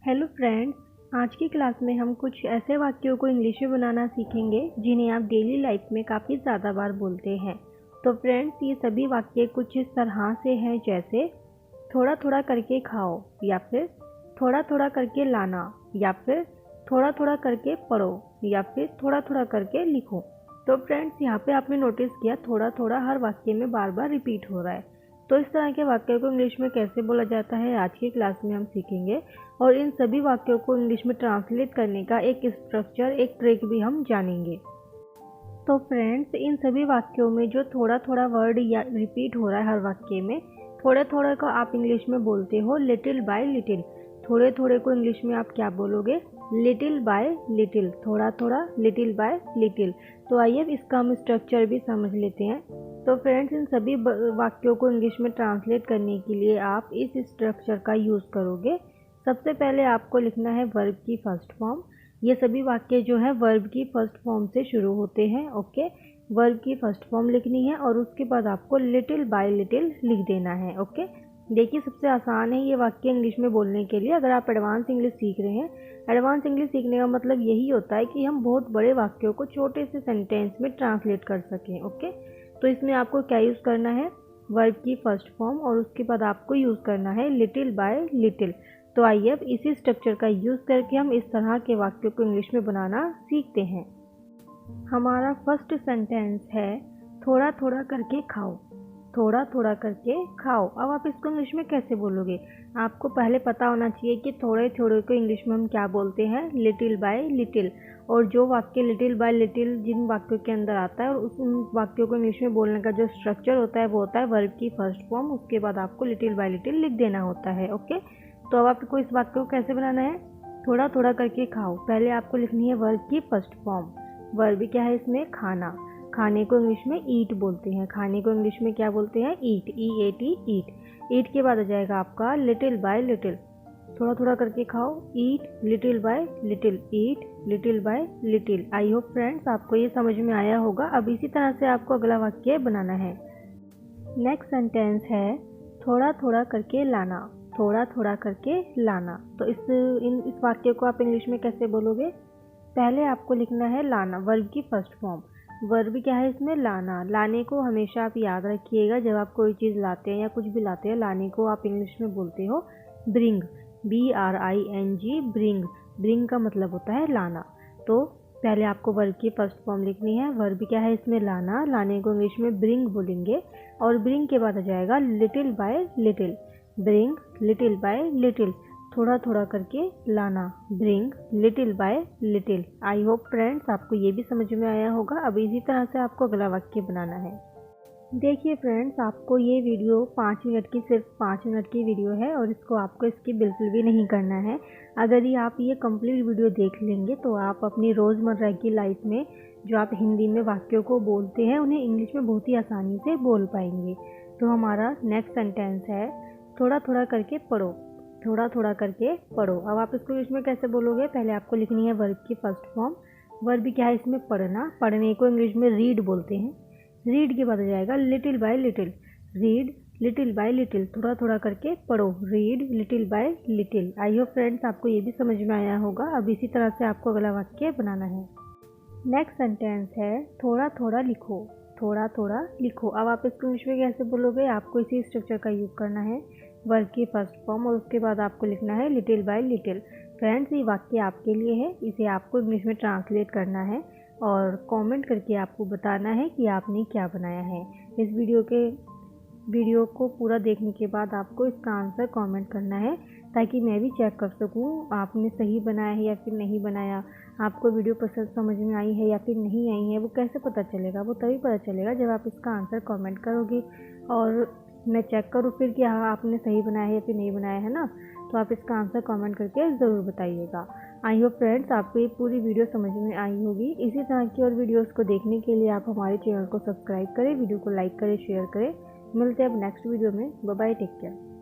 Hello friends, आज की class में हम कुछ ऐसे वाक्यों को इंग्लिश में बनाना सीखेंगे जिन्हें आप डेली लाइफ में काफ़ी ज़्यादा बार बोलते हैं। तो फ्रेंड्स, ये सभी वाक्य कुछ इस तरह से हैं, जैसे थोड़ा थोड़ा करके खाओ, या फिर थोड़ा थोड़ा करके लाना, या फिर थोड़ा थोड़ा करके पढ़ो, या फिर थोड़ा थोड़ा करके लिखो। तो फ्रेंड्स, यहाँ पे आपने नोटिस किया थोड़ा थोड़ा हर वाक्य में बार बार रिपीट हो रहा है। तो इस तरह के वाक्यों को इंग्लिश में कैसे बोला जाता है, आज की क्लास में हम सीखेंगे। और इन सभी वाक्यों को इंग्लिश में ट्रांसलेट करने का एक स्ट्रक्चर, एक ट्रिक भी हम जानेंगे। तो फ्रेंड्स, इन सभी वाक्यों में जो थोड़ा थोड़ा वर्ड या रिपीट हो रहा है हर वाक्य में, थोड़े थोड़े को आप इंग्लिश में बोलते हो लिटिल बाय लिटिल। थोड़े थोड़े को इंग्लिश में आप क्या बोलोगे? Little by little. थोड़ा थोड़ा, लिटिल बाय लिटिल। तो आइए इसका हम स्ट्रक्चर भी समझ लेते हैं। तो फ्रेंड्स, इन सभी वाक्यों को इंग्लिश में ट्रांसलेट करने के लिए आप इस स्ट्रक्चर का यूज़ करोगे। सबसे पहले आपको लिखना है वर्ब की फर्स्ट फॉर्म। ये सभी वाक्य जो है वर्ब की फर्स्ट फॉर्म से शुरू होते हैं। ओके, वर्ब की फर्स्ट फॉर्म लिखनी है और उसके बाद आपको लिटिल बाय लिटिल लिख देना है। ओके, देखिए सबसे आसान है ये वाक्य इंग्लिश में बोलने के लिए। अगर आप एडवांस इंग्लिश सीख रहे हैं, एडवांस इंग्लिश सीखने का मतलब यही होता है कि हम बहुत बड़े वाक्यों को छोटे से सेंटेंस में ट्रांसलेट कर सकें। ओके, तो इसमें आपको क्या यूज़ करना है? वर्ब की फर्स्ट फॉर्म, और उसके बाद आपको यूज़ करना है लिटिल बाय लिटिल। तो आइए अब इसी स्ट्रक्चर का यूज़ करके हम इस तरह के वाक्यों को इंग्लिश में बनाना सीखते हैं। हमारा फर्स्ट सेंटेंस है थोड़ा थोड़ा करके खाओ। थोड़ा थोड़ा करके खाओ। अब आप इसको इंग्लिश में कैसे बोलोगे? आपको पहले पता होना चाहिए कि थोड़े थोड़े को इंग्लिश में हम क्या बोलते हैं? Little by little. और जो वाक्य लिटिल बाय लिटिल जिन वाक्यों के अंदर आता है, और उन वाक्यों को इंग्लिश में बोलने का जो स्ट्रक्चर होता है वो होता है वर्ब की फर्स्ट फॉर्म, उसके बाद आपको लिटिल बाय लिटिल लिख देना होता है। ओके, तो अब आपको इस वाक्य को कैसे बनाना है? थोड़ा थोड़ा करके खाओ। पहले आपको लिखनी है वर्ब की फर्स्ट फॉर्म। वर्ब क्या है इसमें? खाना। खाने को इंग्लिश में ईट बोलते हैं। खाने को इंग्लिश में क्या बोलते हैं? ईट, EAT, ईट। ईट के बाद आ जाएगा आपका लिटिल बाय लिटिल। थोड़ा थोड़ा करके खाओ, eat little by little, eat little by little. I hope friends आपको ये समझ में आया होगा। अब इसी तरह से आपको अगला वाक्य बनाना है। नेक्स्ट सेंटेंस है थोड़ा थोड़ा करके लाना। थोड़ा थोड़ा करके लाना। तो इस वाक्य को आप इंग्लिश में कैसे बोलोगे? पहले आपको लिखना है लाना, वर्ब की फर्स्ट फॉर्म। वर्ब क्या है इसमें? लाना। लाने को हमेशा आप याद रखिएगा, जब आप कोई चीज़ लाते हैं या कुछ भी लाते हैं, लाने को आप इंग्लिश में बोलते हो ब्रिंग, BRING, ब्रिंग। ब्रिंग का मतलब होता है लाना। तो पहले आपको वर्ब की फर्स्ट फॉर्म लिखनी है। वर्ब क्या है इसमें? लाना। लाने को इंग्लिश में ब्रिंग बोलेंगे, और ब्रिंग के बाद आ जाएगा little by little. Bring little by little. थोड़ा थोड़ा करके लाना, bring little by little. I hope friends आपको ये भी समझ में आया होगा। अब इसी तरह से आपको अगला वाक्य बनाना है। देखिए फ्रेंड्स, आपको ये वीडियो 5 मिनट की, सिर्फ 5 मिनट की वीडियो है, और इसको आपको इसकी बिल्कुल भी नहीं करना है। अगर ये आप ये कंप्लीट वीडियो देख लेंगे तो आप अपनी रोज़मर्रा की लाइफ में जो आप हिंदी में वाक्यों को बोलते हैं उन्हें इंग्लिश में बहुत ही आसानी से बोल पाएंगे। तो हमारा नेक्स्ट सेंटेंस है थोड़ा थोड़ा करके पढ़ो। थोड़ा थोड़ा करके पढ़ो। अब आप इसको इंग्लिश में कैसे बोलोगे? पहले आपको लिखनी है वर्ब की फर्स्ट फॉर्म। वर्ब क्या है इसमें? पढ़ना। पढ़ने को इंग्लिश में रीड बोलते हैं। रीड के बाद आ जाएगा little by little. Read little by little. थोड़ा थोड़ा करके पढ़ो, read little by little. I hope friends आपको ये भी समझ में आया होगा। अब इसी तरह से आपको अगला वाक्य बनाना है। नेक्स्ट सेंटेंस है थोड़ा थोड़ा लिखो। थोड़ा थोड़ा लिखो। अब आप इसको इंग्लिश में कैसे बोलोगे? आपको इसी स्ट्रक्चर का यूज़ करना है, वर्ब की फर्स्ट फॉर्म, और उसके बाद आपको लिखना है लिटिल बाय लिटिल। फ्रेंड्स, ये वाक्य आपके लिए है, इसे आपको इंग्लिश में ट्रांसलेट करना है और कमेंट करके आपको बताना है कि आपने क्या बनाया है। इस वीडियो को पूरा देखने के बाद आपको इसका आंसर कमेंट करना है, ताकि मैं भी चेक कर सकूं आपने सही बनाया है या फिर नहीं बनाया। आपको वीडियो पसंद समझ में आई है या फिर नहीं आई है, वो कैसे पता चलेगा? वो तभी पता चलेगा जब आप इसका आंसर कमेंट करोगे और मैं चेक करूँ फिर कि हाँ आपने सही बनाया है या फिर नहीं बनाया है ना। तो आप इसका आंसर कमेंट करके ज़रूर बताइएगा। आई होप फ्रेंड्स आपको ये पूरी वीडियो समझ में आई होगी। इसी तरह की और वीडियोस को देखने के लिए आप हमारे चैनल को सब्सक्राइब करें, वीडियो को लाइक करें, शेयर करें। मिलते हैं अब नेक्स्ट वीडियो में। Bye bye, take care.